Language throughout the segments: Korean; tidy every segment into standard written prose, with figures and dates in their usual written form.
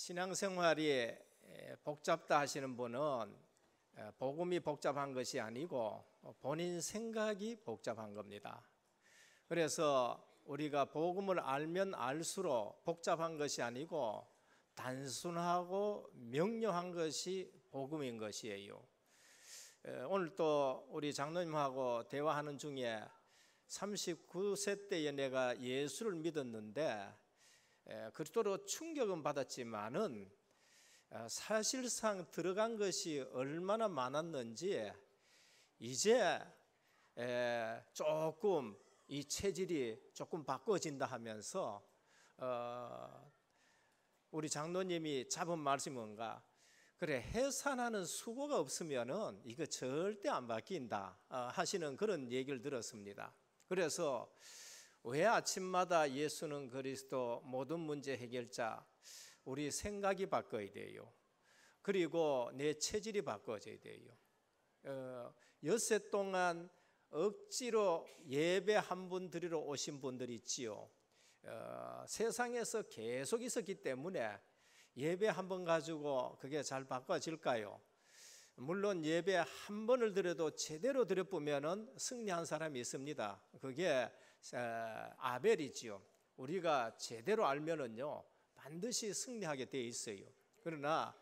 신앙생활이 복잡다 하시는 분은 복음이 복잡한 것이 아니고 본인 생각이 복잡한 겁니다. 그래서 우리가 복음을 알면 알수록 복잡한 것이 아니고 단순하고 명료한 것이 복음인 것이에요. 오늘 또 우리 장로님하고 대화하는 중에 39세 때에 내가 예수를 믿었는데 그리스도로 충격은 받았지만은 사실상 들어간 것이 얼마나 많았는지 이제 조금 이 체질이 조금 바꿔진다 하면서 우리 장로님이 잡은 말씀이 뭔가, 그래, 해산하는 수고가 없으면은 이거 절대 안 바뀐다 하시는 그런 얘기를 들었습니다. 그래서 왜 아침마다 예수는 그리스도 모든 문제 해결자, 우리 생각이 바꿔야 돼요. 그리고 내 체질이 바꿔져야 돼요. 엿새 동안 억지로 예배 한 분 드리러 오신 분들이 있지요. 세상에서 계속 있었기 때문에 예배 한 번 가지고 그게 잘 바꿔질까요? 물론 예배 한 번을 드려도 제대로 드려보면은 승리한 사람이 있습니다. 그게 아벨이지요. 우리가 제대로 알면은요 반드시 승리하게 돼 있어요. 그러나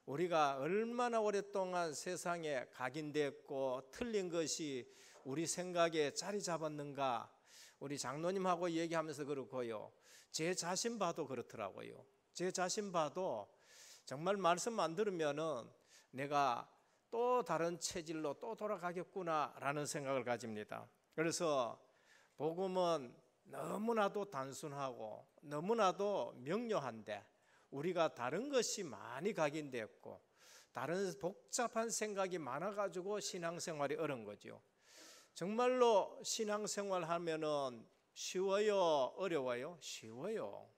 우리가 얼마나 오랫동안 세상에 각인됐고 틀린 것이 우리 생각에 자리 잡았는가, 우리 장로님하고 얘기하면서 그렇고요, 제 자신 봐도 그렇더라고요. 제 자신 봐도 정말 말씀 안 들으면은 내가 또 다른 체질로 또 돌아가겠구나 라는 생각을 가집니다. 그래서 복음은 너무나도 단순하고 너무나도 명료한데 우리가 다른 것이 많이 각인되었고 다른 복잡한 생각이 많아가지고 신앙생활이 어려운 거죠. 정말로 신앙생활 하면은 쉬워요, 어려워요? 쉬워요.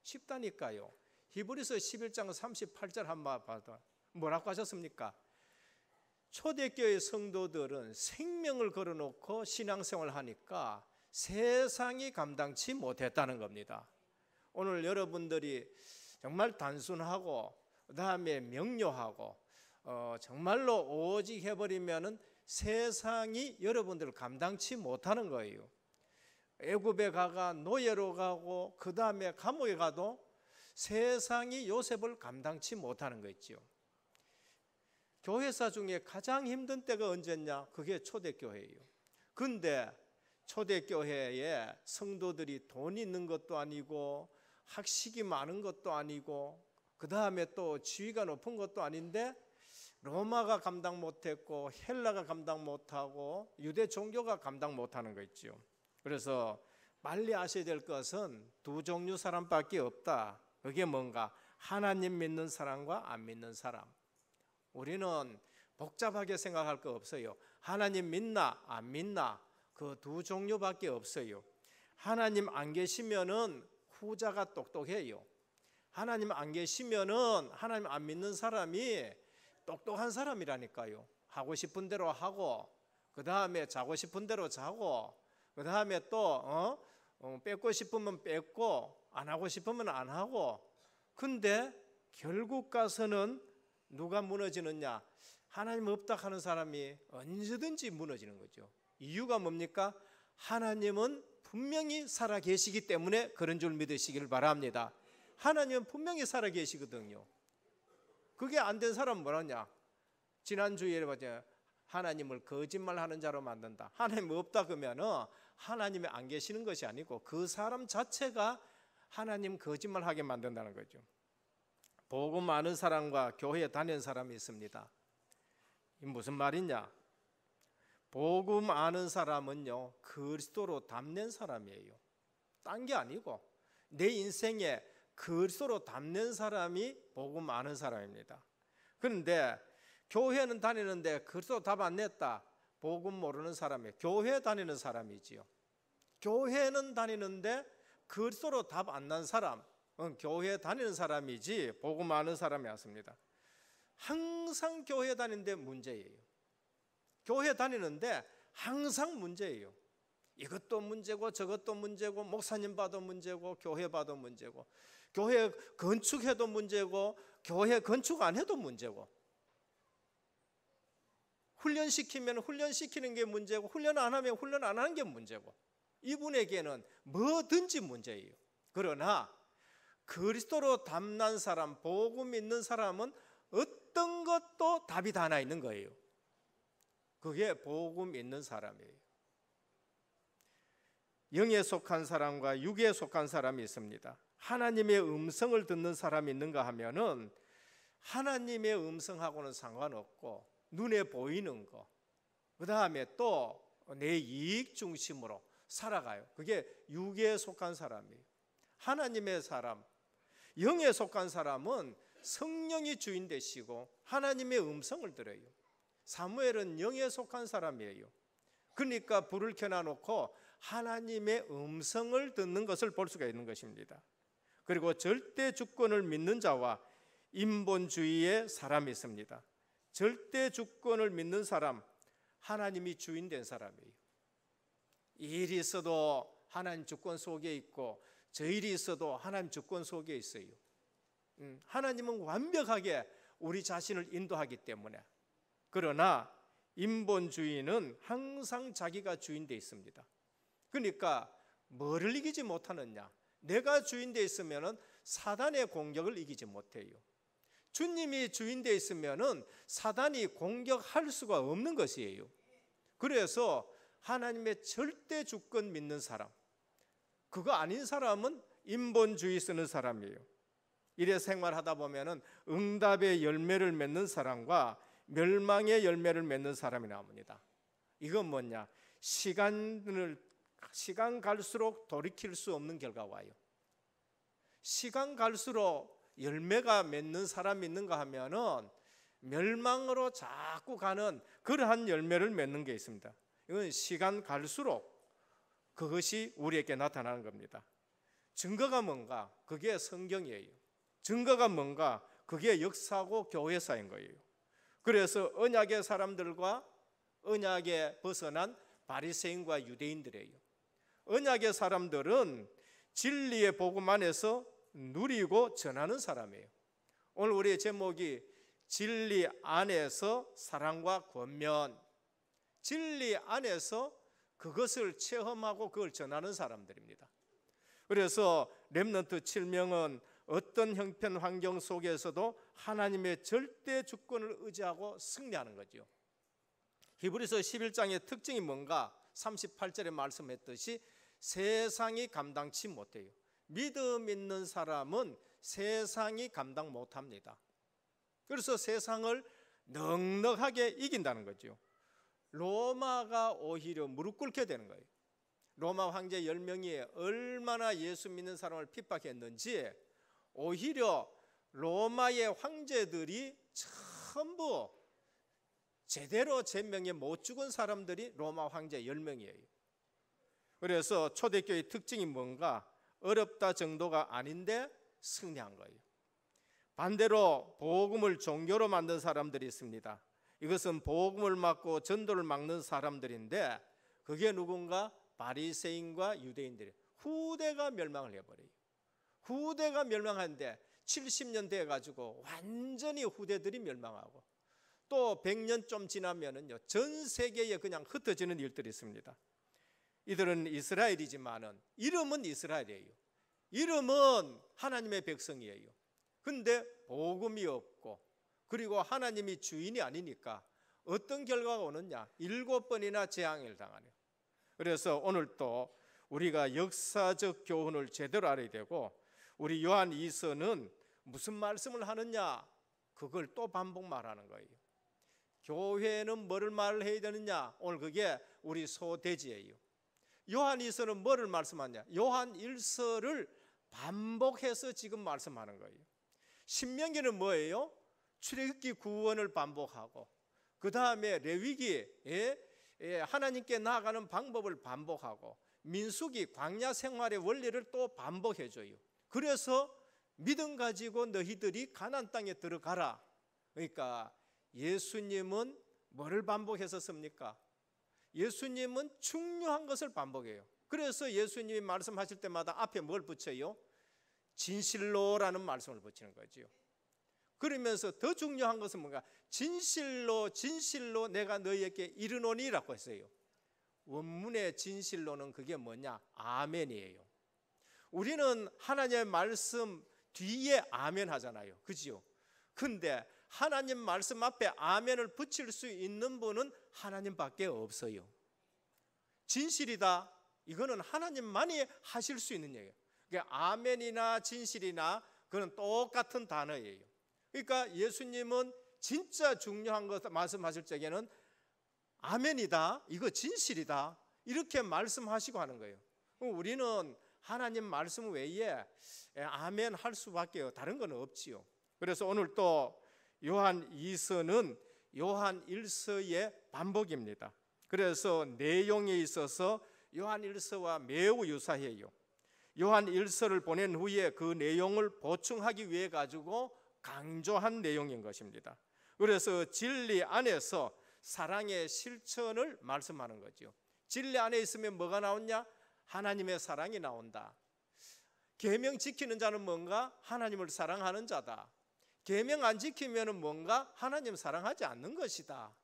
쉽다니까요. 히브리서 11장 38절 한번 봐도 뭐라고 하셨습니까? 초대교회 성도들은 생명을 걸어놓고 신앙생활을 하니까 세상이 감당치 못했다는 겁니다. 오늘 여러분들이 정말 단순하고 그다음에 명료하고 정말로 오직 해버리면은 세상이 여러분들을 감당치 못하는 거예요. 애굽에 가가 노예로 가고 그 다음에 감옥에 가도 세상이 요셉을 감당치 못하는 거 있죠. 교회사 중에 가장 힘든 때가 언제냐? 그게 초대교회예요. 근데 초대교회에 성도들이 돈이 있는 것도 아니고 학식이 많은 것도 아니고 그 다음에 또 지위가 높은 것도 아닌데 로마가 감당 못했고 헬라가 감당 못하고 유대 종교가 감당 못하는 거 있죠. 그래서 빨리 아셔야 될 것은 두 종류 사람밖에 없다. 그게 뭔가? 하나님 믿는 사람과 안 믿는 사람. 우리는 복잡하게 생각할 거 없어요. 하나님 믿나 안 믿나 그 두 종류밖에 없어요. 하나님 안 계시면은 후자가 똑똑해요. 하나님 안 계시면은 하나님 안 믿는 사람이 똑똑한 사람이라니까요. 하고 싶은 대로 하고 그 다음에 자고 싶은 대로 자고 그 다음에 또 뺏고 싶으면 뺏고 안 하고 싶으면 안 하고. 근데 결국 가서는 누가 무너지느냐? 하나님 없다 하는 사람이 언제든지 무너지는 거죠. 이유가 뭡니까? 하나님은 분명히 살아 계시기 때문에 그런 줄 믿으시길 바랍니다. 하나님은 분명히 살아 계시거든요. 그게 안 된 사람은 뭐라냐? 지난주에 하나님을 거짓말하는 자로 만든다. 하나님 없다 그러면은 하나님이 안 계시는 것이 아니고 그 사람 자체가 하나님 거짓말하게 만든다는 거죠. 복음 아는 사람과 교회에 다니는 사람이 있습니다. 이 무슨 말이냐? 복음 아는 사람은요 그리스도로 담는 사람이에요. 딴 게 아니고 내 인생에 그리스도로 담는 사람이 복음 아는 사람입니다. 그런데 교회는 다니는데 그리스도 답 안 냈다. 복음 모르는 사람이에요. 교회 다니는 사람이지요. 교회는 다니는데 그리스도로 답 안 난 사람, 교회 다니는 사람이지 복음 아는 사람이 없습니다. 항상 교회 다니는데 문제예요. 교회 다니는데 항상 문제예요. 이것도 문제고 저것도 문제고 목사님 봐도 문제고 교회 봐도 문제고 교회 건축해도 문제고 교회 건축 안 해도 문제고, 훈련시키면 훈련시키는 게 문제고 훈련 안 하면 훈련 안 하는 게 문제고, 이분에게는 뭐든지 문제예요. 그러나 그리스도로 담난 사람, 복음 있는 사람은 어떤 것도 답이 다 하나 있는 거예요. 그게 복음 있는 사람이에요. 영에 속한 사람과 육에 속한 사람이 있습니다. 하나님의 음성을 듣는 사람이 있는가 하면은 하나님의 음성하고는 상관없고 눈에 보이는 거, 그 다음에 또 내 이익 중심으로 살아가요. 그게 육에 속한 사람이에요. 하나님의 사람, 영에 속한 사람은 성령이 주인 되시고 하나님의 음성을 들어요. 사무엘은 영에 속한 사람이에요. 그러니까 불을 켜놔놓고 하나님의 음성을 듣는 것을 볼 수가 있는 것입니다. 그리고 절대 주권을 믿는 자와 인본주의의 사람이 있습니다. 절대 주권을 믿는 사람, 하나님이 주인 된 사람이에요. 이 일이 있어도 하나님 주권 속에 있고 저 일이 있어도 하나님 주권 속에 있어요. 하나님은 완벽하게 우리 자신을 인도하기 때문에. 그러나 인본주의는 항상 자기가 주인 돼 있습니다. 그러니까 뭐를 이기지 못하느냐? 내가 주인 돼 있으면 사단의 공격을 이기지 못해요. 주님이 주인 돼 있으면 사단이 공격할 수가 없는 것이에요. 그래서 하나님의 절대 주권 믿는 사람, 그거 아닌 사람은 인본주의 쓰는 사람이에요. 이래 생활하다 보면은 응답의 열매를 맺는 사람과 멸망의 열매를 맺는 사람이 나옵니다. 이건 뭐냐? 시간 갈수록 돌이킬 수 없는 결과가 와요. 시간 갈수록 열매가 맺는 사람이 있는가 하면은 멸망으로 자꾸 가는 그러한 열매를 맺는 게 있습니다. 이건 시간 갈수록 그것이 우리에게 나타나는 겁니다. 증거가 뭔가? 그게 성경이에요. 증거가 뭔가? 그게 역사고 교회사인 거예요. 그래서 언약의 사람들과 언약에 벗어난 바리새인과 유대인들이에요. 언약의 사람들은 진리의 복음 안에서 누리고 전하는 사람이에요. 오늘 우리의 제목이 진리 안에서 사랑과 권면, 진리 안에서 그것을 체험하고 그걸 전하는 사람들입니다. 그래서 렘넌트 7명은 어떤 형편 환경 속에서도 하나님의 절대 주권을 의지하고 승리하는 거죠. 히브리서 11장의 특징이 뭔가? 38절에 말씀했듯이 세상이 감당치 못해요. 믿음 있는 사람은 세상이 감당 못합니다. 그래서 세상을 넉넉하게 이긴다는 거죠. 로마가 오히려 무릎 꿇게 되는 거예요. 로마 황제 10명이 얼마나 예수 믿는 사람을 핍박했는지 오히려 로마의 황제들이 전부 제대로 제명에 못 죽은 사람들이 로마 황제 10명이에요. 그래서 초대교회의 특징이 뭔가? 어렵다 정도가 아닌데 승리한 거예요. 반대로 복음을 종교로 만든 사람들이 있습니다. 이것은 복음을 막고 전도를 막는 사람들인데 그게 누군가? 바리새인과 유대인들이. 후대가 멸망을 해버려요. 후대가 멸망하는데 70년 돼가지고 완전히 후대들이 멸망하고 또 100년 좀 지나면은요 전 세계에 그냥 흩어지는 일들이 있습니다. 이들은 이스라엘이지만은 이름은 이스라엘이에요. 이름은 하나님의 백성이에요. 근데 복음이 없고 그리고 하나님이 주인이 아니니까 어떤 결과가 오느냐? 7번이나 재앙을 당하네요. 그래서 오늘 또 우리가 역사적 교훈을 제대로 알아야 되고 우리 요한 2서는 무슨 말씀을 하느냐? 그걸 또 반복 말하는 거예요. 교회는 뭐를 말해야 되느냐? 오늘 그게 우리 소대지예요. 요한 2서는 뭐를 말씀하냐? 요한 1서를 반복해서 지금 말씀하는 거예요. 신명기는 뭐예요? 출애굽기 구원을 반복하고 그 다음에 레위기에 하나님께 나아가는 방법을 반복하고 민수기 광야 생활의 원리를 또 반복해줘요. 그래서 믿음 가지고 너희들이 가나안 땅에 들어가라. 그러니까 예수님은 뭐를 반복했었습니까? 예수님은 중요한 것을 반복해요. 그래서 예수님이 말씀하실 때마다 앞에 뭘 붙여요? 진실로라는 말씀을 붙이는 거죠. 그러면서 더 중요한 것은 뭔가 진실로 진실로 내가 너희에게 이르노니라고 했어요. 원문의 진실로는 그게 뭐냐? 아멘이에요. 우리는 하나님의 말씀 뒤에 아멘 하잖아요. 그지요? 근데 하나님 말씀 앞에 아멘을 붙일 수 있는 분은 하나님밖에 없어요. 진실이다, 이거는 하나님만이 하실 수 있는 얘기예요. 그러니까 아멘이나 진실이나 그건 똑같은 단어예요. 그러니까 예수님은 진짜 중요한 것 말씀하실 적에는 아멘이다, 이거 진실이다, 이렇게 말씀하시고 하는 거예요. 우리는 하나님 말씀 외에 아멘 할 수밖에 다른 건 없지요. 그래서 오늘 또 요한 2서는 요한 1서의 반복입니다. 그래서 내용에 있어서 요한 1서와 매우 유사해요. 요한 1서를 보낸 후에 그 내용을 보충하기 위해 가지고 강조한 내용인 것입니다. 그래서 진리 안에서 사랑의 실천을 말씀하는 거죠. 진리 안에 있으면 뭐가 나오냐? 하나님의 사랑이 나온다. 계명 지키는 자는 뭔가? 하나님을 사랑하는 자다. 계명 안 지키면 뭔가? 하나님 사랑하지 않는 것이다.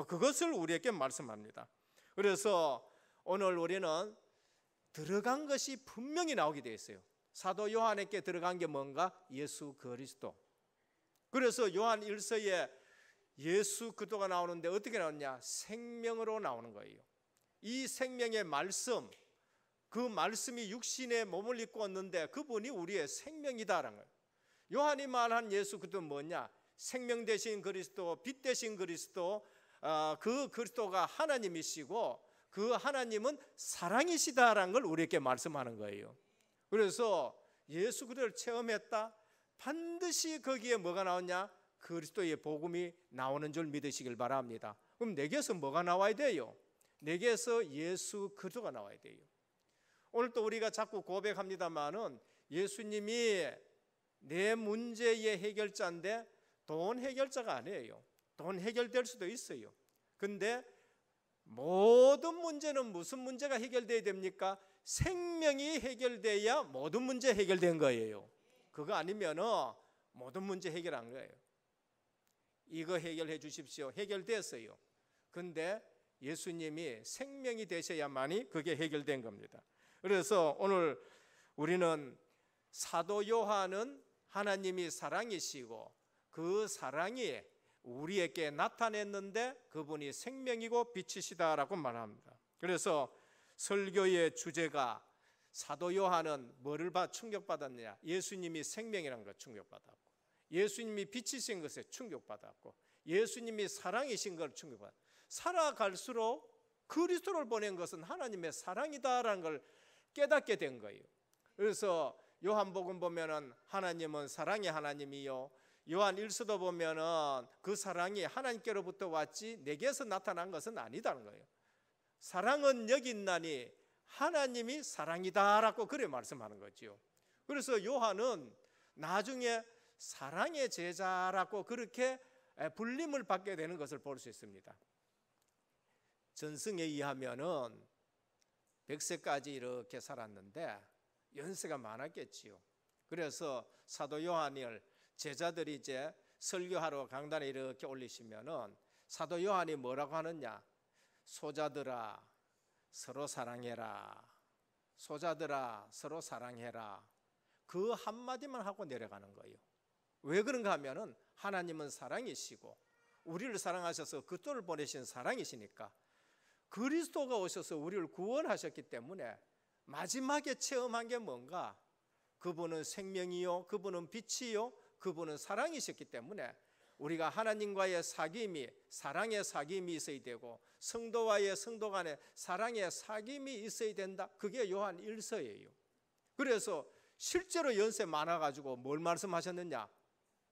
그것을 우리에게 말씀합니다. 그래서 오늘 우리는 들어간 것이 분명히 나오게 되어 있어요. 사도 요한에게 들어간 게 뭔가? 예수 그리스도. 그래서 요한 1서에 예수 그리스도가 나오는데 어떻게 나오냐? 생명으로 나오는 거예요. 이 생명의 말씀, 그 말씀이 육신에 몸을 입고 왔는데 그분이 우리의 생명이다라는 거예요. 요한이 말한 예수 그리스도는 뭐냐? 생명 되신 그리스도, 빛 되신 그리스도, 그 그리스도가 하나님이시고 그 하나님은 사랑이시다라는 걸 우리에게 말씀하는 거예요. 그래서 예수 그리스도를 체험했다? 반드시 거기에 뭐가 나오냐? 그리스도의 복음이 나오는 줄 믿으시길 바랍니다. 그럼 내게서 뭐가 나와야 돼요? 내게서 예수 그리스도가 나와야 돼요. 오늘 또 우리가 자꾸 고백합니다만은 예수님이 내 문제의 해결자인데 돈 해결자가 아니에요. 돈 해결될 수도 있어요. 근데 모든 문제는 무슨 문제가 해결돼야 됩니까? 생명이 해결돼야 모든 문제 해결된 거예요. 그거 아니면 모든 문제 해결한 거예요. 이거 해결해 주십시오. 해결됐어요. 근데 예수님이 생명이 되셔야만이 그게 해결된 겁니다. 그래서 오늘 우리는 사도 요한은 하나님이 사랑이시고 그 사랑이 우리에게 나타냈는데 그분이 생명이고 빛이시다라고 말합니다. 그래서 설교의 주제가 사도 요한은 뭐를 충격받았느냐? 예수님이 생명이라는 걸 충격받았고, 예수님이 빛이신 것에 충격받았고, 예수님이 사랑이신 걸 충격받았고, 살아갈수록 그리스도를 보낸 것은 하나님의 사랑이다라는 걸 깨닫게 된 거예요. 그래서 요한복음 보면은 하나님은 사랑의 하나님이요, 요한 1서도 보면은 그 사랑이 하나님께로부터 왔지 내게서 나타난 것은 아니다는 거예요. 사랑은 여기 있나니 하나님이 사랑이다라고 그래 말씀하는 거죠. 그래서 요한은 나중에 사랑의 제자라고 그렇게 불림을 받게 되는 것을 볼 수 있습니다. 전승에 의하면은 100세까지 이렇게 살았는데 연세가 많았겠지요. 그래서 사도 요한을 제자들이 이제 설교하러 강단에 이렇게 올리시면은 사도 요한이 뭐라고 하느냐? 소자들아 서로 사랑해라. 소자들아 서로 사랑해라. 그 한마디만 하고 내려가는 거예요. 왜 그런가 하면은 하나님은 사랑이시고 우리를 사랑하셔서 그리스도를 보내신 사랑이시니까 그리스도가 오셔서 우리를 구원하셨기 때문에 마지막에 체험한 게 뭔가? 그분은 생명이요, 그분은 빛이요, 그분은 사랑이셨기 때문에 우리가 하나님과의 사귐이, 사랑의 사귐이 있어야 되고 성도와의 성도 간에 사랑의 사귐이 있어야 된다. 그게 요한 1서예요. 그래서 실제로 연세 많아가지고 뭘 말씀하셨느냐?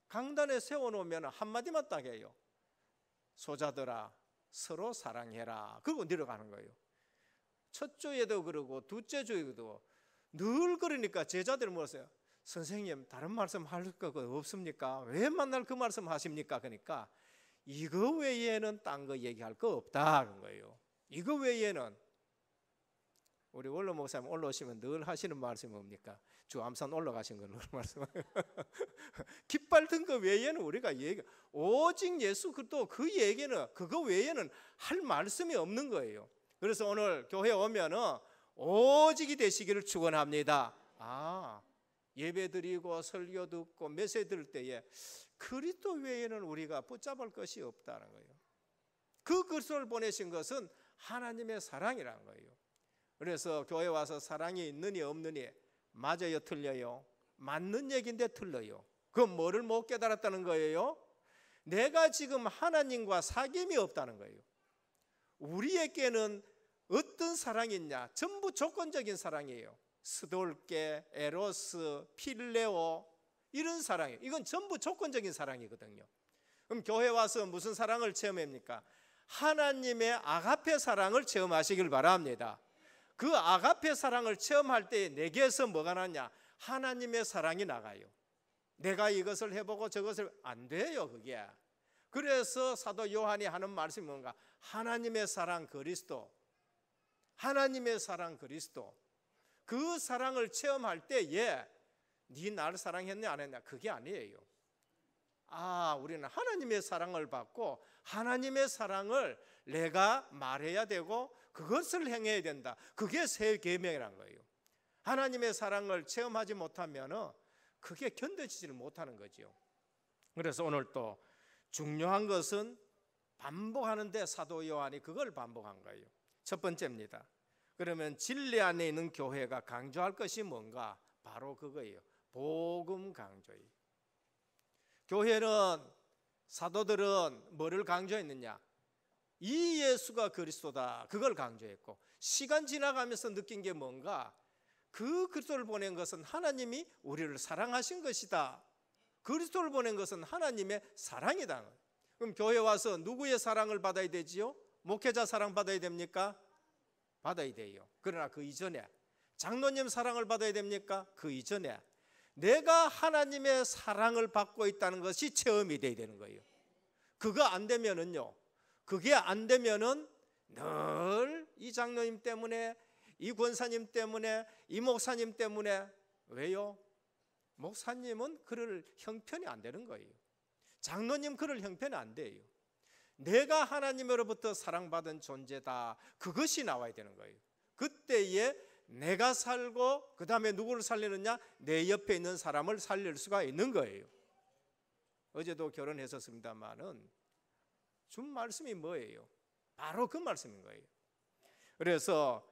강단에 세워놓으면 한마디만 딱 해요. 소자들아 서로 사랑해라. 그리고 내려가는 거예요. 첫 주에도 그러고 둘째 주에도 늘 그러니까 제자들이 물었어요. 선생님 다른 말씀 할 거 없습니까? 왜 맨날 그 말씀 하십니까? 그러니까 이거 외에는 딴 거 얘기할 거 없다 그런 거예요. 이거 외에는 우리 원로 목사님 올라오시면 늘 하시는 말씀이 뭡니까? 주암산 올라가신 걸 늘 말씀하세요. 깃발 든 거 외에는 우리가 얘기, 오직 예수 그리스도 그 얘기는, 그거 외에는 할 말씀이 없는 거예요. 그래서 오늘 교회 오면은 오직이 되시기를 축원합니다. 예배 드리고 설교 듣고 메시지 들을 때에 그리스도 외에는 우리가 붙잡을 것이 없다는 거예요. 그 그리스도를 보내신 것은 하나님의 사랑이라는 거예요. 그래서 교회 와서 사랑이 있느니 없느니 맞아요, 틀려요? 맞는 얘기인데 틀려요. 그건 뭐를 못 깨달았다는 거예요? 내가 지금 하나님과 사귐이 없다는 거예요. 우리에게는 어떤 사랑이 있냐? 전부 조건적인 사랑이에요. 스돌게, 에로스, 필레오, 이런 사랑이에요. 이건 전부 조건적인 사랑이거든요. 그럼 교회 와서 무슨 사랑을 체험합니까? 하나님의 아가페 사랑을 체험하시길 바랍니다. 그 아가페 사랑을 체험할 때 내게서 뭐가 나냐? 하나님의 사랑이 나가요. 내가 이것을 해보고 저것을 안 돼요, 그게. 그래서 사도 요한이 하는 말씀이 뭔가? 하나님의 사랑 그리스도, 하나님의 사랑 그리스도. 그 사랑을 체험할 때에 네 나를 사랑했냐 안 했냐, 그게 아니에요. 우리는 하나님의 사랑을 받고 하나님의 사랑을 내가 말해야 되고 그것을 행해야 된다. 그게 새 계명이란 거예요. 하나님의 사랑을 체험하지 못하면 그게 견뎌지지를 못하는 거죠. 그래서 오늘 또 중요한 것은 반복하는데 사도 요한이 그걸 반복한 거예요. 첫 번째입니다. 그러면 진리 안에 있는 교회가 강조할 것이 뭔가? 바로 그거예요. 복음 강조예요. 교회는, 사도들은 뭐를 강조했느냐? 이 예수가 그리스도다, 그걸 강조했고, 시간 지나가면서 느낀 게 뭔가? 그 그리스도를 보낸 것은 하나님이 우리를 사랑하신 것이다. 그리스도를 보낸 것은 하나님의 사랑이다. 그럼 교회 와서 누구의 사랑을 받아야 되지요? 목회자 사랑 받아야 됩니까? 받아야 돼요. 그러나 그 이전에 장로님 사랑을 받아야 됩니까? 그 이전에 내가 하나님의 사랑을 받고 있다는 것이 체험이 돼야 되는 거예요. 그거 안 되면은요, 그게 안 되면은 늘 이 장로님 때문에, 이 권사님 때문에, 이 목사님 때문에. 왜요? 목사님은 그럴 형편이 안 되는 거예요. 장로님 그럴 형편이 안 돼요. 내가 하나님으로부터 사랑받은 존재다, 그것이 나와야 되는 거예요. 그때에 내가 살고 그 다음에 누구를 살리느냐? 내 옆에 있는 사람을 살릴 수가 있는 거예요. 어제도 결혼했었습니다마는 준 말씀이 뭐예요? 바로 그 말씀인 거예요. 그래서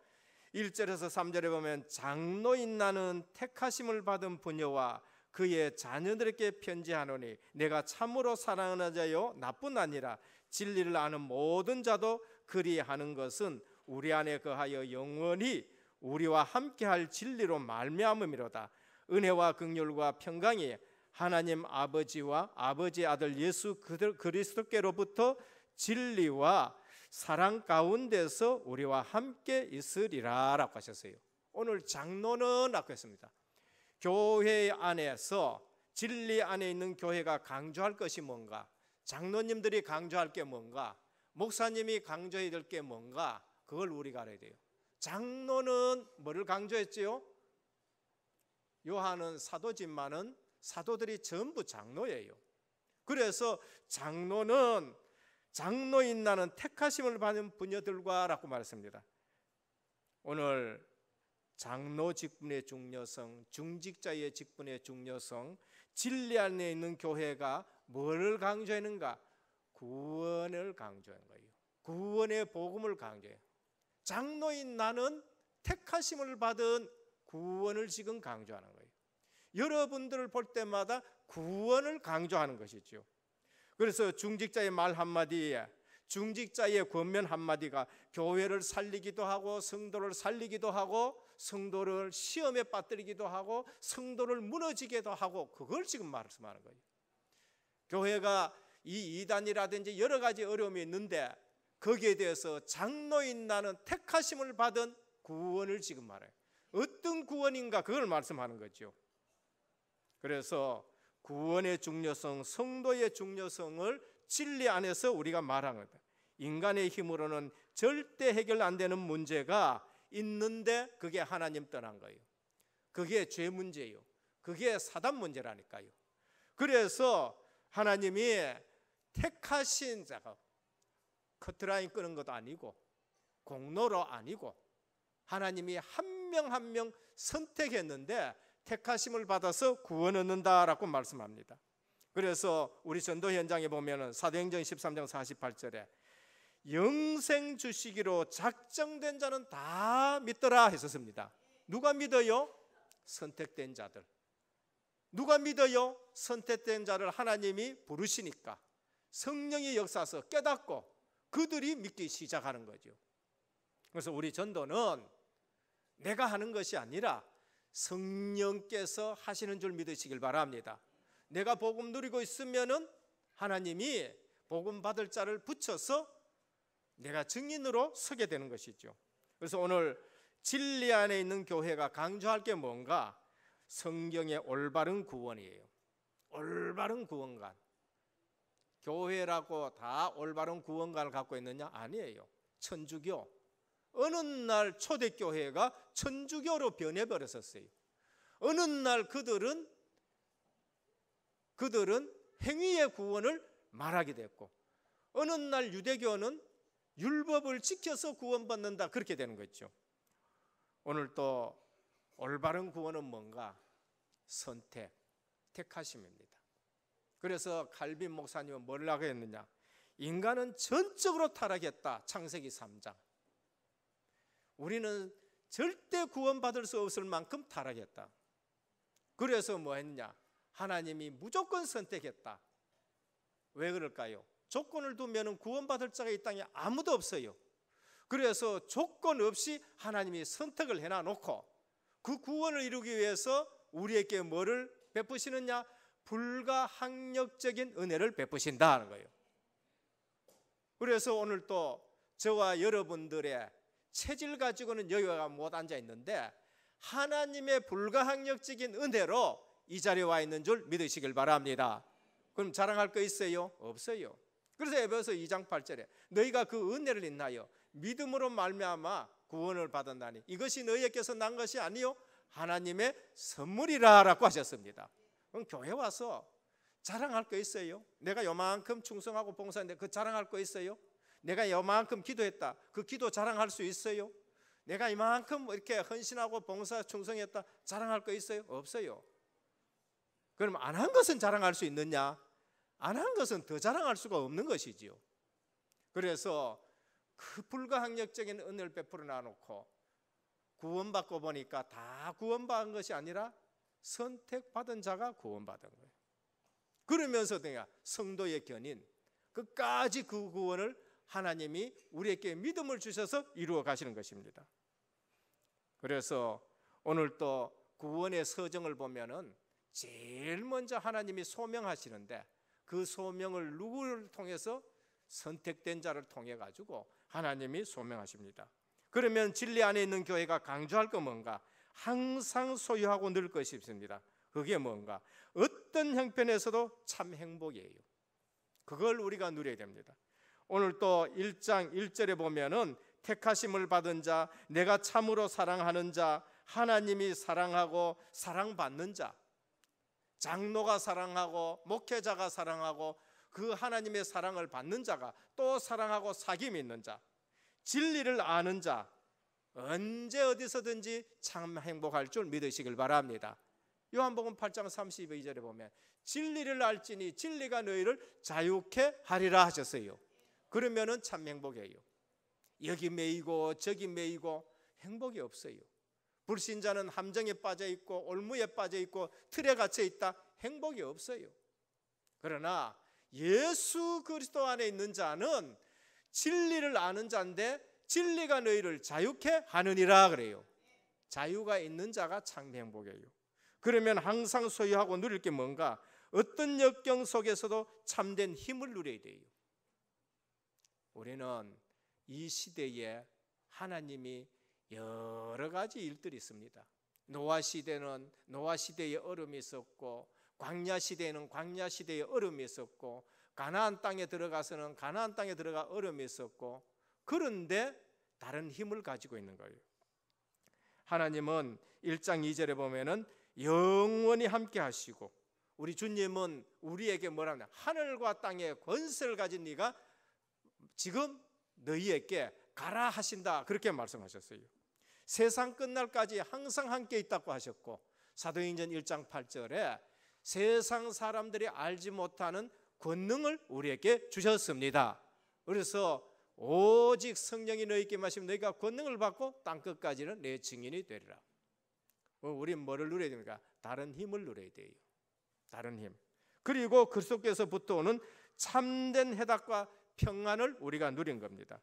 1절에서 3절에 보면 장로인 나는 택하심을 받은 부녀와 그의 자녀들에게 편지하노니 내가 참으로 사랑하는 자요 나뿐 아니라 진리를 아는 모든 자도 그리하는 것은 우리 안에 거하여 영원히 우리와 함께할 진리로 말미암음이로다. 은혜와 긍휼과 평강이 하나님 아버지와 아버지 아들 예수 그리스도께로부터 진리와 사랑 가운데서 우리와 함께 있으리라 라고 하셨어요. 오늘 장로는 라고 했습니다. 교회 안에서, 진리 안에 있는 교회가 강조할 것이 뭔가? 장로님들이 강조할 게 뭔가? 목사님이 강조해야 될 게 뭔가? 그걸 우리가 알아야 돼요. 장로는 뭐를 강조했지요? 요한은 사도지만은 사도들이 전부 장로예요. 그래서 장로는 장로인 나는 택하심을 받은 부녀들과 라고 말했습니다. 오늘 장로 직분의 중요성, 중직자의 직분의 중요성, 진리 안에 있는 교회가 뭐를 강조하는가? 구원을 강조하는 거예요. 구원의 복음을 강조해요. 장로인 나는 택하심을 받은 구원을 지금 강조하는 거예요. 여러분들을 볼 때마다 구원을 강조하는 것이죠. 그래서 중직자의 말 한마디에, 중직자의 권면 한마디가 교회를 살리기도 하고 성도를 살리기도 하고 성도를 시험에 빠뜨리기도 하고 성도를 무너지게도 하고, 그걸 지금 말씀하는 거예요. 교회가 이 이단이라든지 여러 가지 어려움이 있는데 거기에 대해서 장로인 나는 택하심을 받은 구원을 지금 말해요. 어떤 구원인가, 그걸 말씀하는 거죠. 그래서 구원의 중요성, 성도의 중요성을 진리 안에서 우리가 말하는 거다. 인간의 힘으로는 절대 해결 안 되는 문제가 있는데 그게 하나님 떠난 거예요. 그게 죄 문제예요. 그게 사단 문제라니까요. 그래서 하나님이 택하신 자가 커트라인 끄는 것도 아니고 공로로 아니고 하나님이 한 명 한 명 선택했는데 택하심을 받아서 구원 얻는다라고 말씀합니다. 그래서 우리 전도 현장에 보면은 사도행전 13장 48절에 영생 주시기로 작정된 자는 다 믿더라 했었습니다. 누가 믿어요? 선택된 자들. 누가 믿어요? 선택된 자를 하나님이 부르시니까 성령이 역사서 깨닫고 그들이 믿기 시작하는 거죠. 그래서 우리 전도는 내가 하는 것이 아니라 성령께서 하시는 줄 믿으시길 바랍니다. 내가 복음 누리고 있으면은 하나님이 복음 받을 자를 붙여서 내가 증인으로 서게 되는 것이죠. 그래서 오늘 진리 안에 있는 교회가 강조할 게 뭔가? 성경의 올바른 구원이에요. 올바른 구원관. 교회라고 다 올바른 구원관을 갖고 있느냐? 아니에요. 천주교. 어느 날 초대교회가 천주교로 변해버렸었어요. 어느 날 그들은 행위의 구원을 말하게 됐고, 어느 날 유대교는 율법을 지켜서 구원받는다, 그렇게 되는 거죠. 오늘 또 올바른 구원은 뭔가? 선택, 택하심입니다. 그래서 칼빈 목사님은 뭐라고 했느냐? 인간은 전적으로 타락했다. 창세기 3장. 우리는 절대 구원받을 수 없을 만큼 타락했다. 그래서 뭐 했냐? 하나님이 무조건 선택했다. 왜 그럴까요? 조건을 두면 구원받을 자가 이 땅에 아무도 없어요. 그래서 조건 없이 하나님이 선택을 해놔놓고 그 구원을 이루기 위해서 우리에게 뭐를 베푸시느냐? 불가항력적인 은혜를 베푸신다는 거예요. 그래서 오늘 또 저와 여러분들의 체질 가지고는 여기가 못 앉아 있는데 하나님의 불가항력적인 은혜로 이 자리에 와 있는 줄 믿으시길 바랍니다. 그럼 자랑할 거 있어요? 없어요. 그래서 에베소 2장 8절에 너희가 그 은혜를 인하여 믿음으로 말미암아 구원을 받았나니 이것이 너희에게서 난 것이 아니요 하나님의 선물이라라고 하셨습니다. 그럼 교회 와서 자랑할 거 있어요? 내가 요만큼 충성하고 봉사했는데 그 자랑할 거 있어요? 내가 요만큼 기도했다, 그 기도 자랑할 수 있어요? 내가 이만큼 이렇게 헌신하고 봉사 충성했다, 자랑할 거 있어요? 없어요. 그럼 안 한 것은 자랑할 수 있느냐? 안 한 것은 더 자랑할 수가 없는 것이지요. 그래서 그 불가항력적인 은혜를 베풀어 놔놓고 구원받고 보니까 다 구원받은 것이 아니라 선택받은 자가 구원받은 거예요. 그러면서 내가 성도의 견인 끝까지 그 구원을 하나님이 우리에게 믿음을 주셔서 이루어 가시는 것입니다. 그래서 오늘 또 구원의 서정을 보면은 제일 먼저 하나님이 소명하시는데 그 소명을 누구를 통해서? 선택된 자를 통해 가지고 하나님이 소명하십니다. 그러면 진리 안에 있는 교회가 강조할 거 뭔가? 항상 소유하고 늘 것이 있습니다. 그게 뭔가? 어떤 형편에서도 참 행복이에요. 그걸 우리가 누려야 됩니다. 오늘 또 1장 1절에 보면은 택하심을 받은 자, 내가 참으로 사랑하는 자, 하나님이 사랑하고 사랑받는 자, 장로가 사랑하고 목회자가 사랑하고 그 하나님의 사랑을 받는 자가 또 사랑하고 사귐이 있는 자, 진리를 아는 자, 언제 어디서든지 참 행복할 줄 믿으시길 바랍니다. 요한복음 8장 32절에 보면 진리를 알지니 진리가 너희를 자유케 하리라 하셨어요. 그러면은 참 행복이에요. 여기 매이고 저기 매이고 행복이 없어요. 불신자는 함정에 빠져 있고 올무에 빠져 있고 틀에 갇혀 있다. 행복이 없어요. 그러나 예수 그리스도 안에 있는 자는 진리를 아는 자인데 진리가 너희를 자유케 하느니라 그래요. 자유가 있는 자가 참 행복이에요. 그러면 항상 소유하고 누릴 게 뭔가? 어떤 역경 속에서도 참된 힘을 누려야 돼요. 우리는 이 시대에 하나님이 여러 가지 일들이 있습니다. 노아 시대는 노아 시대의 얼음이 있었고, 광야 시대에는 광야 시대의 얼음이 있었고, 가나안 땅에 들어가서는 가나안 땅에 들어가 얼음이 있었고, 그런데 다른 힘을 가지고 있는 거예요. 하나님은 1장 2절에 보면은 영원히 함께 하시고, 우리 주님은 우리에게 뭐라 하냐, 하늘과 땅의 권세를 가진 네가 지금 너희에게 가라 하신다, 그렇게 말씀하셨어요. 세상 끝날까지 항상 함께 있다고 하셨고, 사도행전 1장 8절에 세상 사람들이 알지 못하는 권능을 우리에게 주셨습니다. 그래서 오직 성령이 너희에게 임하시면 너희가 권능을 받고 땅끝까지는 내 증인이 되리라. 우린 뭐를 누려야 됩니까? 다른 힘을 누려야 돼요. 다른 힘. 그리고 그 속에서부터 오는 참된 해답과 평안을 우리가 누린 겁니다.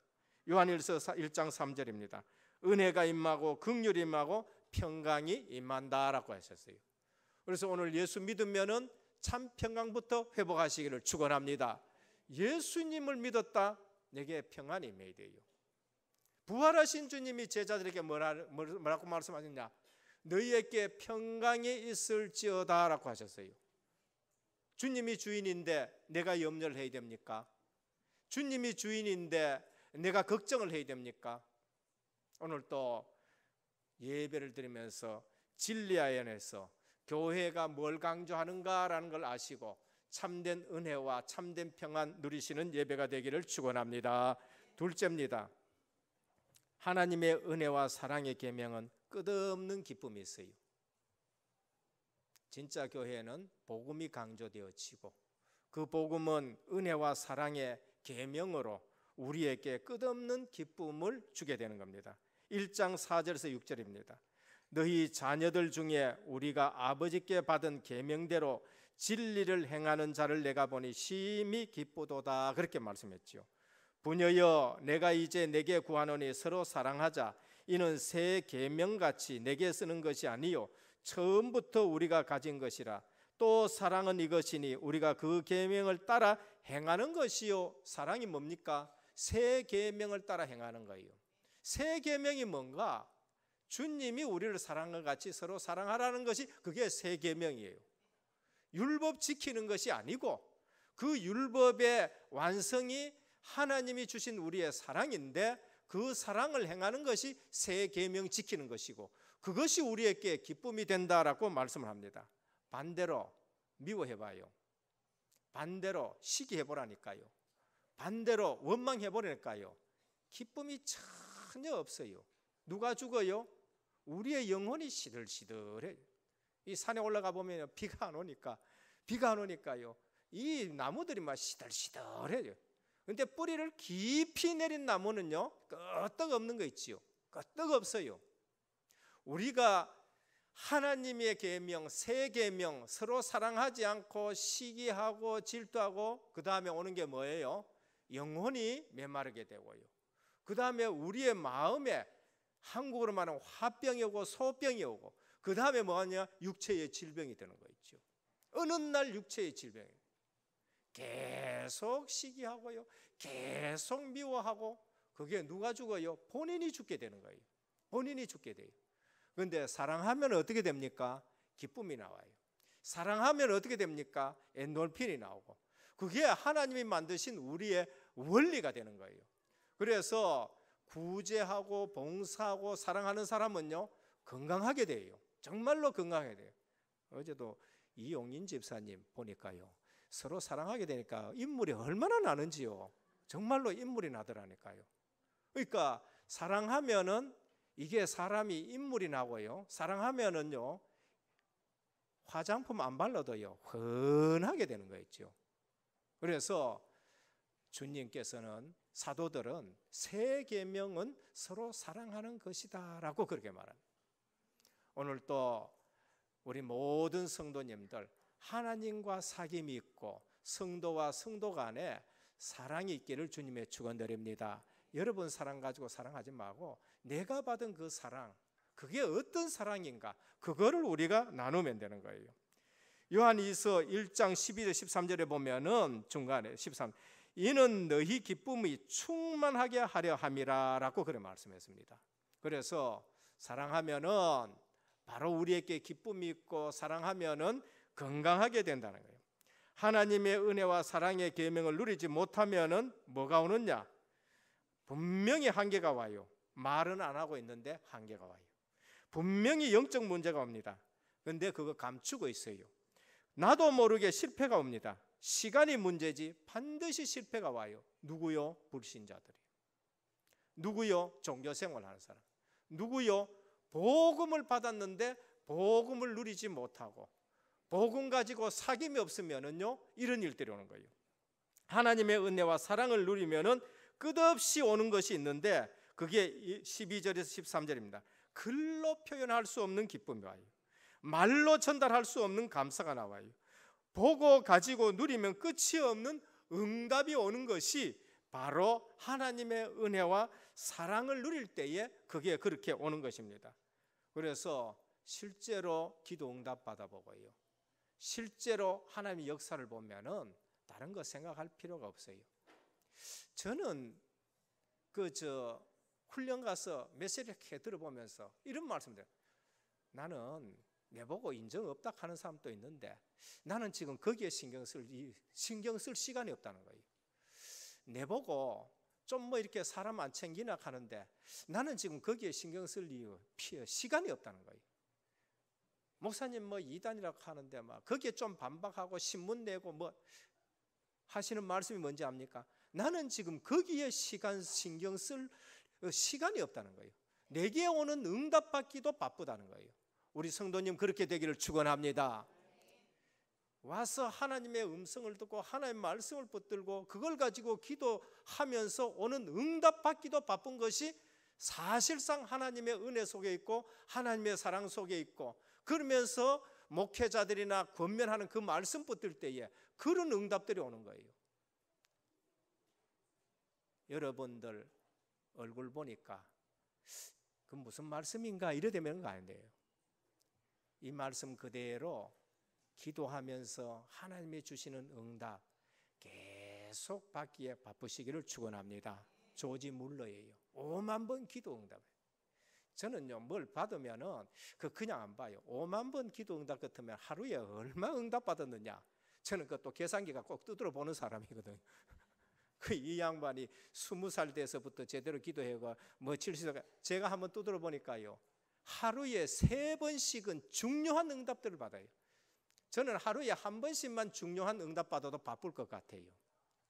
요한일서 1장 3절입니다. 은혜가 임하고 긍휼이 임하고 평강이 임한다라고 하셨어요. 그래서 오늘 예수 믿으면은 참 평강부터 회복하시기를 축원합니다. 예수님을 믿었다, 내게 평안이 임해야 돼요. 부활하신 주님이 제자들에게 뭐라고 말씀하셨냐? 너희에게 평강이 있을지어다 라고 하셨어요. 주님이 주인인데 내가 염려를 해야 됩니까? 주님이 주인인데 내가 걱정을 해야 됩니까? 오늘 또 예배를 드리면서 진리안에서 교회가 뭘 강조하는가라는 걸 아시고 참된 은혜와 참된 평안 누리시는 예배가 되기를 축원합니다. 둘째입니다. 하나님의 은혜와 사랑의 계명은 끝없는 기쁨이 있어요. 진짜 교회는 복음이 강조되어지고 그 복음은 은혜와 사랑의 계명으로 우리에게 끝없는 기쁨을 주게 되는 겁니다. 1장 4절에서 6절입니다. 너희 자녀들 중에 우리가 아버지께 받은 계명대로 진리를 행하는 자를 내가 보니 심히 기쁘도다, 그렇게 말씀했지요. 부녀여, 내가 이제 내게 구하노니 서로 사랑하자. 이는 새 계명같이 내게 쓰는 것이 아니요 처음부터 우리가 가진 것이라. 또 사랑은 이것이니 우리가 그 계명을 따라 행하는 것이요. 사랑이 뭡니까? 새 계명을 따라 행하는 거예요. 새 계명이 뭔가? 주님이 우리를 사랑한 것 같이 서로 사랑하라는 것이 그게 새 계명이에요. 율법 지키는 것이 아니고 그 율법의 완성이 하나님이 주신 우리의 사랑인데 그 사랑을 행하는 것이 새 계명 지키는 것이고 그것이 우리에게 기쁨이 된다라고 말씀을 합니다. 반대로 미워해봐요. 반대로 시기해보라니까요. 반대로 원망해보라니까요. 기쁨이 전혀 없어요. 누가 죽어요? 우리의 영혼이 시들시들해요. 이 산에 올라가 보면 비가 안 오니까요. 이 나무들이 막 시들시들해요. 근데 뿌리를 깊이 내린 나무는요, 끄떡 없는 거 있지요. 끄떡 없어요. 우리가 하나님의 계명, 새 계명, 서로 사랑하지 않고 시기하고 질투하고 그 다음에 오는 게 뭐예요? 영혼이 메마르게 되고요. 그 다음에 우리의 마음에 한국으로 말하면 화병이 오고 소병이 오고 그 다음에 뭐하냐? 육체의 질병이 되는 거 있죠. 어느 날 육체의 질병이 계속 시기하고요, 계속 미워하고 그게 누가 죽어요? 본인이 죽게 되는 거예요. 본인이 죽게 돼요. 그런데 사랑하면 어떻게 됩니까? 기쁨이 나와요. 사랑하면 어떻게 됩니까? 엔돌핀이 나오고 그게 하나님이 만드신 우리의 원리가 되는 거예요. 그래서 구제하고 봉사하고 사랑하는 사람은요 건강하게 돼요. 정말로 건강하게 돼요. 어제도 이용인 집사님 보니까요 서로 사랑하게 되니까 인물이 얼마나 나는지요. 정말로 인물이 나더라니까요. 그러니까 사랑하면은 이게 사람이 인물이 나고요. 사랑하면은요 화장품 안 발라도요 훤하게 되는 거 있죠. 그래서 주님께서는 사도들은 새 계명은 서로 사랑하는 것이다라고 그렇게 말합니다. 오늘 또 우리 모든 성도님들 하나님과 사귐이 있고 성도와 성도 간에 사랑이 있기를 주님의 축원드립니다. 여러분 사랑 가지고 사랑하지 말고 내가 받은 그 사랑, 그게 어떤 사랑인가 그거를 우리가 나누면 되는 거예요. 요한이서 1장 12절 13절에 보면은 중간에 13 이는 너희 기쁨이 충만하게 하려 함이라 라고 그렇게 말씀했습니다. 그래서 사랑하면은 바로 우리에게 기쁨이 있고 사랑하면은 건강하게 된다는 거예요. 하나님의 은혜와 사랑의 계명을 누리지 못하면은 뭐가 오느냐? 분명히 한계가 와요. 말은 안 하고 있는데 한계가 와요. 분명히 영적 문제가 옵니다. 그런데 그거 감추고 있어요. 나도 모르게 실패가 옵니다. 시간이 문제지 반드시 실패가 와요. 누구요? 불신자들이. 누구요? 종교생활하는 사람. 누구요? 복음을 받았는데 복음을 누리지 못하고 복음 가지고 사귐이 없으면은요 이런 일들이 오는 거예요. 하나님의 은혜와 사랑을 누리면은 끝없이 오는 것이 있는데 그게 12절에서 13절입니다. 글로 표현할 수 없는 기쁨이 와요. 말로 전달할 수 없는 감사가 나와요. 보고 가지고 누리면 끝이 없는 응답이 오는 것이 바로 하나님의 은혜와 사랑을 누릴 때에 그게 그렇게 오는 것입니다. 그래서 실제로 기도 응답 받아보고요, 실제로 하나님의 역사를 보면은 다른 거 생각할 필요가 없어요. 저는 훈련 가서 메시지 이렇게 들어보면서 이런 말씀드려요. 나는 내보고 인정 없다 하는 사람도 있는데 나는 지금 거기에 신경 쓸 시간이 없다는 거예요. 내보고 좀 뭐 이렇게 사람 안 챙기나 하는데 나는 지금 거기에 신경 쓸 시간이 없다는 거예요. 목사님 뭐 이단이라고 하는데 막 거기에 좀 반박하고 신문 내고 뭐 하시는 말씀이 뭔지 압니까? 나는 지금 거기에 신경 쓸 시간이 없다는 거예요. 내게 오는 응답 받기도 바쁘다는 거예요. 우리 성도님 그렇게 되기를 축원합니다. 와서 하나님의 음성을 듣고 하나님의 말씀을 붙들고 그걸 가지고 기도하면서 오는 응답 받기도 바쁜 것이 사실상 하나님의 은혜 속에 있고 하나님의 사랑 속에 있고, 그러면서 목회자들이나 권면하는 그 말씀 붙들 때에 그런 응답들이 오는 거예요. 여러분들 얼굴 보니까 그 무슨 말씀인가 이래 되면 거 아닌데요. 이 말씀 그대로 기도하면서 하나님이 주시는 응답 계속 받기에 바쁘시기를 축원합니다. 조지 물러예요. 5만 번 기도 응답. 저는요 뭘 받으면은 그냥 안 봐요. 5만 번 기도 응답 같으면 하루에 얼마 응답 받았느냐. 저는 그것도 계산기가 꼭 두드려 보는 사람이거든요. 이 양반이 20살 돼서부터 제대로 기도해가 뭐 70살 제가 한번 두드려 보니까요 하루에 3번씩은 중요한 응답들을 받아요. 저는 하루에 한 번씩만 중요한 응답 받아도 바쁠 것 같아요.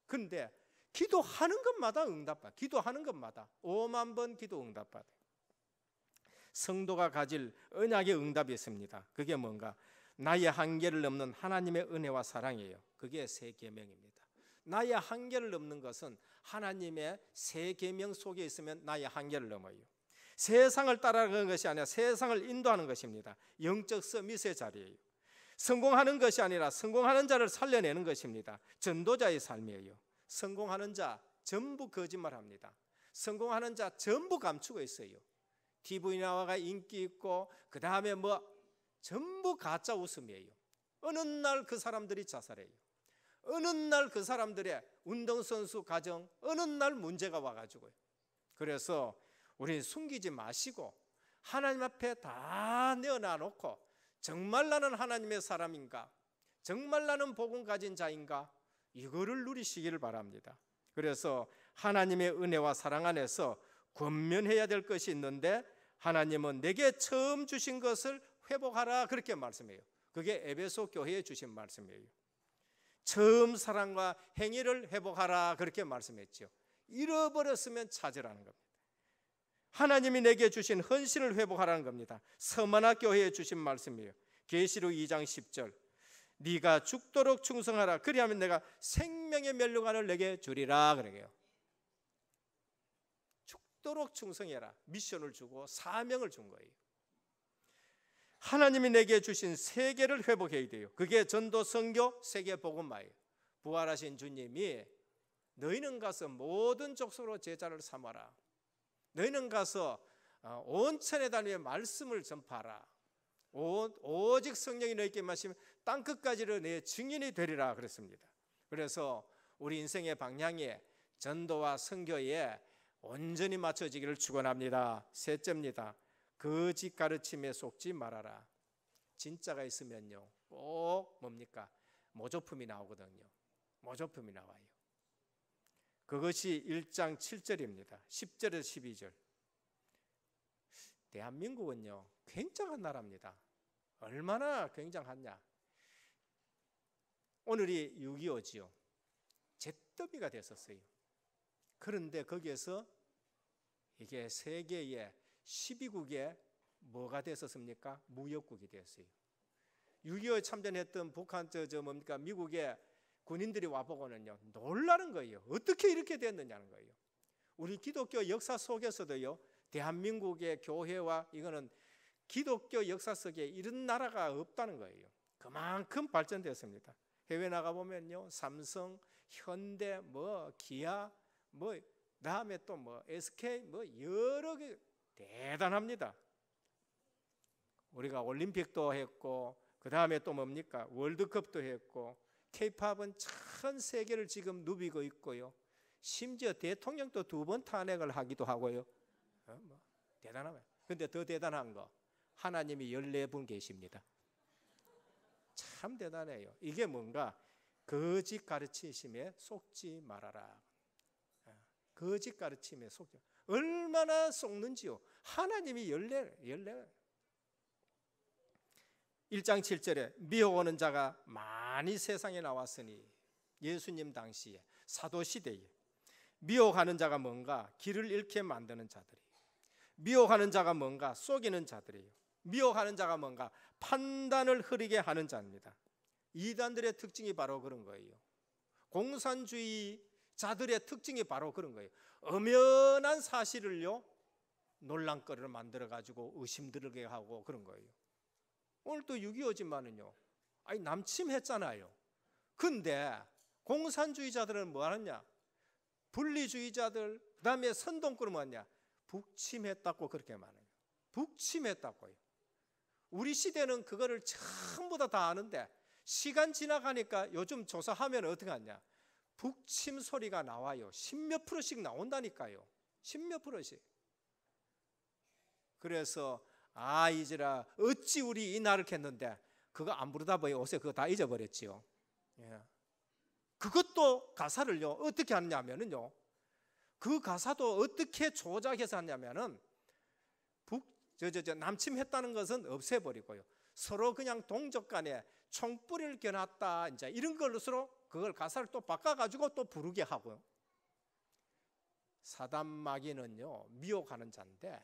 그런데 기도하는 것마다 응답 받아. 기도하는 것마다 5만 번 기도 응답 받아요. 성도가 가질 언약의 응답이 있습니다. 그게 뭔가? 나의 한계를 넘는 하나님의 은혜와 사랑이에요. 그게 새 계명입니다. 나의 한계를 넘는 것은 하나님의 새 계명 속에 있으면 나의 한계를 넘어요. 세상을 따라가는 것이 아니라 세상을 인도하는 것입니다. 영적 서밋의 자리예요. 성공하는 것이 아니라 성공하는 자를 살려내는 것입니다. 전도자의 삶이에요. 성공하는 자 전부 거짓말합니다. 성공하는 자 전부 감추고 있어요. TV 나와가 인기 있고 그 다음에 뭐 전부 가짜 웃음이에요. 어느 날 그 사람들이 자살해요. 어느 날 그 사람들의 운동선수 가정 어느 날 문제가 와가지고요. 그래서 우리는 숨기지 마시고 하나님 앞에 다 내어놔놓고 정말 나는 하나님의 사람인가, 정말 나는 복음 가진 자인가, 이거를 누리시기를 바랍니다. 그래서 하나님의 은혜와 사랑 안에서 권면해야 될 것이 있는데 하나님은 내게 처음 주신 것을 회복하라 그렇게 말씀해요. 그게 에베소 교회에 주신 말씀이에요. 처음 사랑과 행위를 회복하라 그렇게 말씀했죠. 잃어버렸으면 찾으라는 겁니다. 하나님이 내게 주신 헌신을 회복하라는 겁니다. 서만화 교회에 주신 말씀이에요. 계시록 2장 10절 네가 죽도록 충성하라 그리하면 내가 생명의 면류관을 내게 주리라 그래요. 죽도록 충성해라. 미션을 주고 사명을 준 거예요. 하나님이 내게 주신 세계를 회복해야 돼요. 그게 전도, 선교, 세계 복음화예요. 부활하신 주님이 너희는 가서 모든 족속으로 제자를 삼아라. 너희는 가서 온 천에 다니며 말씀을 전파하라. 오직 성령이 너희에게 마시면 땅끝까지로 내 증인이 되리라 그랬습니다. 그래서 우리 인생의 방향에 전도와 선교에 온전히 맞춰지기를 축원합니다. 셋째입니다. 거짓 가르침에 속지 말아라. 진짜가 있으면요 꼭 뭡니까? 모조품이 나오거든요. 모조품이 나와요. 그것이 1장 7절입니다. 10절에서 12절. 대한민국은요 굉장한 나라입니다. 얼마나 굉장하냐. 오늘이 6.25지요. 잿더미가 됐었어요. 그런데 거기에서 이게 세계의 12국에 뭐가 됐었습니까? 무역국이 됐어요. 6.25에 참전했던 북한 뭡니까? 미국의 군인들이 와보고는요 놀라는 거예요. 어떻게 이렇게 됐느냐는 거예요. 우리 기독교 역사 속에서도요 대한민국의 교회와 이거는 기독교 역사 속에 이런 나라가 없다는 거예요. 그만큼 발전되었습니다. 해외 나가 보면요 삼성, 현대, 기아, 다음에 또 SK 여러 개 대단합니다. 우리가 올림픽도 했고 그 다음에 또 뭡니까? 월드컵도 했고 K-팝은 전 세계를 지금 누비고 있고요. 심지어 대통령도 2번 탄핵을 하기도 하고요. 대단하면. 근데 더 대단한 거 하나님이 14분 계십니다. 참 대단해요. 이게 뭔가 거짓 가르치심에 속지 말아라. 거짓 가르침에 속지. 얼마나 속는지요. 하나님이 14 1장 7절에 미혹하는 자가 많이 세상에 나왔으니 예수님 당시에 사도시대에 미혹하는 자가 뭔가 길을 잃게 만드는 자들이에요. 미혹하는 자가 뭔가 속이는 자들이에요. 미혹하는 자가 뭔가 판단을 흐리게 하는 자입니다. 이단들의 특징이 바로 그런 거예요. 공산주의자들의 특징이 바로 그런 거예요. 엄연한 사실을요 논란거리를 만들어가지고 의심들게 하고 그런 거예요. 오늘 또 6.25지만은요 남침했잖아요. 근데 공산주의자들은 뭐 하느냐? 분리주의자들 그 다음에 선동꾼은 뭐냐? 북침했다고 그렇게 말해요. 북침했다고요. 우리 시대는 그거를 전부 다 아는데 시간 지나가니까 요즘 조사하면 어떻게 하냐? 북침 소리가 나와요. 10몇 프로씩 나온다니까요. 10몇 프로씩. 그래서 이제라 어찌 우리 이 날을 캤는데 그거 안 부르다 보니 옷에 그거 다 잊어버렸지요. 예. 그것도 가사를요 어떻게 하느냐면은요 그 가사도 어떻게 조작해서 하냐면은 남침했다는 것은 없애버리고요 서로 그냥 동족간에 총뿌리를 겨놨다 이제 이런 걸로 서로 그걸 가사를 또 바꿔가지고 또 부르게 하고요. 사단 마귀는요 미혹하는 자인데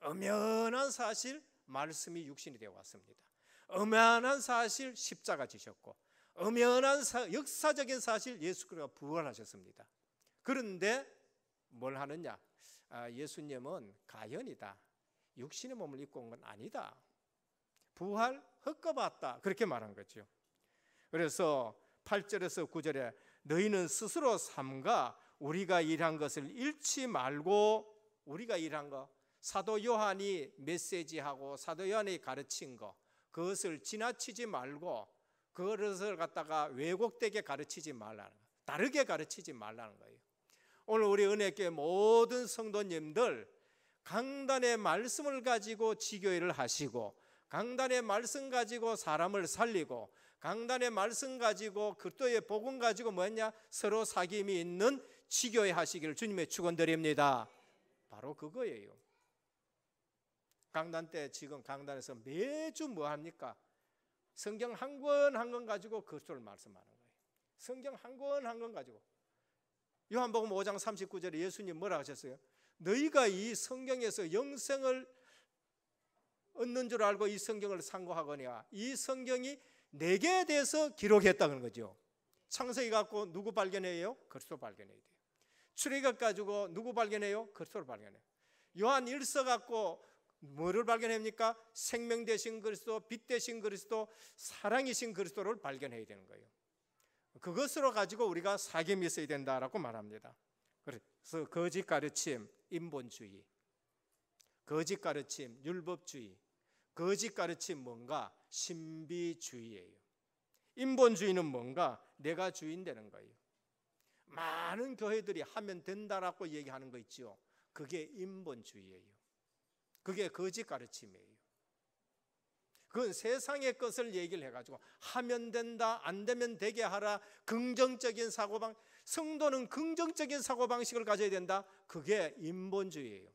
엄연한 사실 말씀이 육신이 되어 왔습니다. 엄연한 사실 십자가 지셨고 엄연한 역사적인 사실 예수 그리스도가 부활하셨습니다. 그런데 뭘 하느냐? 예수님은 가연이다. 육신의 몸을 입고 온 건 아니다. 부활 헛거봤다. 그렇게 말한 거죠. 그래서 8절에서 9절에 너희는 스스로 삼가 우리가 일한 것을 잃지 말고 우리가 일한 거 사도 요한이 메시지하고 사도 요한이 가르친 거 그것을 지나치지 말고 그것을 갖다가 왜곡되게 가르치지 말라는 거예요. 다르게 가르치지 말라는 거예요. 오늘 우리 은혜교회 모든 성도님들 강단의 말씀을 가지고 지교회를 하시고 강단의 말씀 가지고 사람을 살리고 강단의 말씀 가지고 그리스도의 복음 가지고 뭐냐 서로 사귐이 있는 지교회 하시기를 주님의 축원드립니다. 바로 그거예요. 강단 때 지금 강단에서 매주 뭐 합니까? 성경 한 권 한 권 가지고 그리스도를 말씀하는 거예요. 성경 한 권 한 권 가지고 요한복음 5장 39절에 예수님 뭐라 하셨어요? 너희가 이 성경에서 영생을 얻는 줄 알고 이 성경을 상고하거냐 이 성경이 내게 대해서 기록했다는 거죠. 창세기 갖고 누구 발견해요? 그리스도 발견해야 돼요. 출애굽 가지고 누구 발견해요? 그리스도를 발견해요. 요한 1서 갖고 뭐를 발견합니까? 생명 되신 그리스도, 빛 되신 그리스도, 사랑이신 그리스도를 발견해야 되는 거예요. 그것으로 가지고 우리가 사귐이 있어야 된다라고 말합니다. 그래서 거짓 가르침, 인본주의, 거짓 가르침, 율법주의, 거짓 가르침 뭔가 신비주의예요. 인본주의는 뭔가 내가 주인 되는 거예요. 많은 교회들이 하면 된다라고 얘기하는 거 있죠. 그게 인본주의예요. 그게 거짓 가르침이에요. 그건 세상의 것을 얘기를 해가지고 하면 된다, 안 되면 되게 하라, 긍정적인 사고방식, 성도는 긍정적인 사고방식을 가져야 된다. 그게 인본주의예요.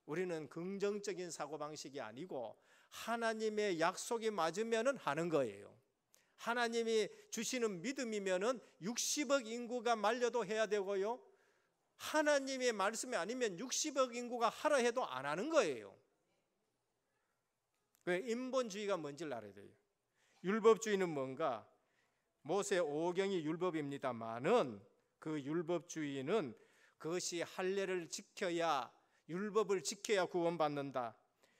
우리는 긍정적인 사고방식이 아니고 하나님의 약속이 맞으면 하는 거예요. 하나님이 주시는 믿음이면 60억 인구가 말려도 해야 되고요, 하나님의 말씀이 아니면 60억 인구가 하라 해도 안 하는 거예요. 그 인본주의가 뭔지를 알아야 돼요. 율법주의는 뭔가? 모세 5경이 율법입니다만은 그 율법주의는 그것이 할례를 지켜야, 율법을 지켜야 구원받는다.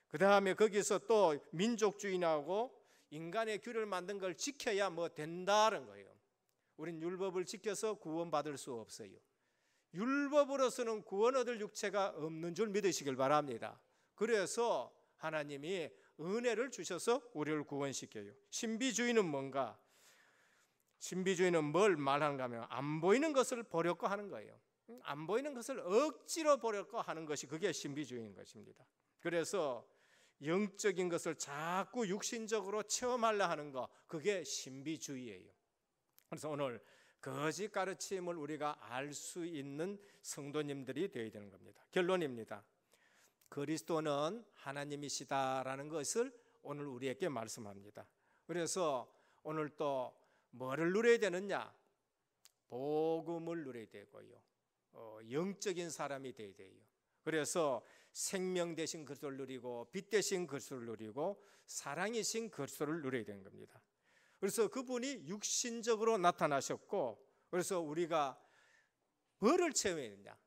그 다음에 거기서 또 민족주의하고 인간의 규를 만든 걸 지켜야 뭐 된다는 거예요. 우린 율법을 지켜서 구원받을 수 없어요. 율법으로서는 구원 얻을 육체가 없는 줄 믿으시길 바랍니다. 그래서 하나님이 은혜를 주셔서 우리를 구원시켜요. 신비주의는 뭔가? 신비주의는 뭘 말하는가 하면 안 보이는 것을 보려고 하는 거예요. 안 보이는 것을 억지로 보려고 하는 것이 그게 신비주의인 것입니다. 그래서 영적인 것을 자꾸 육신적으로 체험하려 하는 거, 그게 신비주의예요. 그래서 오늘 거짓 가르침을 우리가 알 수 있는 성도님들이 되어야 되는 겁니다. 결론입니다. 그리스도는 하나님이시다라는 것을 오늘 우리에게 말씀합니다. 그래서 오늘 또 뭐를 누려야 되느냐? 복음을 누려야 되고요, 영적인 사람이 되어야 돼요. 그래서 생명 되신 그리스도를 누리고 빛 되신 그리스도를 누리고 사랑이신 그리스도를 누려야 되는 겁니다. 그래서 그분이 육신적으로 나타나셨고, 그래서 우리가 뭐를 체험해야 되냐?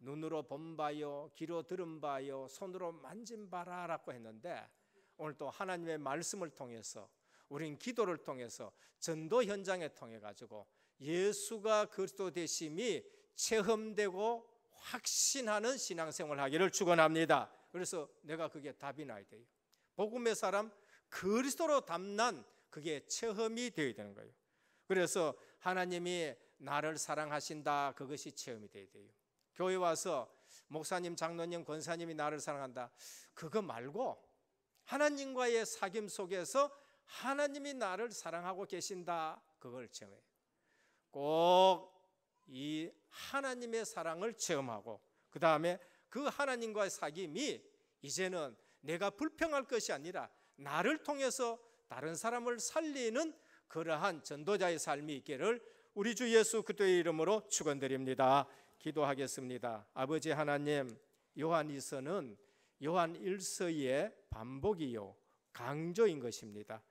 눈으로 본 바요, 귀로 들은 바요, 손으로 만진 바라라고 했는데, 오늘 또 하나님의 말씀을 통해서, 우린 기도를 통해서, 전도 현장에 통해 가지고 예수가 그리스도 되심이 체험되고 확신하는 신앙생활을 하기를 축원합니다. 그래서 내가 그게 답이 나야 돼요. 복음의 사람, 그리스도로 담난 그게 체험이 되어야 되는 거예요. 그래서 하나님이 나를 사랑하신다, 그것이 체험이 되어야 돼요. 교회 와서 목사님, 장로님, 권사님이 나를 사랑한다, 그거 말고 하나님과의 사귐 속에서 하나님이 나를 사랑하고 계신다, 그걸 체험해요. 꼭 이 하나님의 사랑을 체험하고, 그 다음에 그 하나님과의 사귐이 이제는 내가 불평할 것이 아니라 나를 통해서 다른 사람을 살리는 그러한 전도자의 삶이 있기를 우리 주 예수 그리스도의 이름으로 축원드립니다. 기도하겠습니다. 아버지 하나님, 요한 1서의 반복이요, 강조인 것입니다.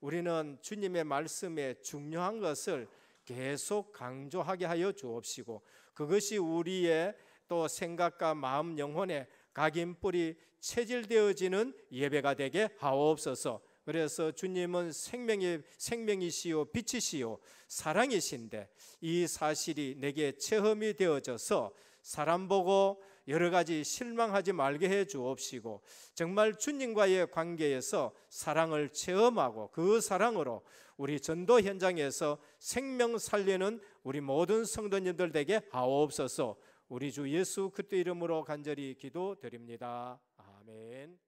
우리는 주님의 말씀에 중요한 것을 계속 강조하게 하여 주옵시고, 그것이 우리의 또 생각과 마음, 영혼에 각인뿌리 체질되어지는 예배가 되게 하옵소서. 그래서 주님은 생명이시요 빛이시요 사랑이신데, 이 사실이 내게 체험이 되어져서 사람 보고 여러 가지 실망하지 말게 해 주옵시고, 정말 주님과의 관계에서 사랑을 체험하고 그 사랑으로 우리 전도 현장에서 생명 살리는 우리 모든 성도님들 되게 하옵소서. 우리 주 예수 그리스도 이름으로 간절히 기도드립니다. 아멘.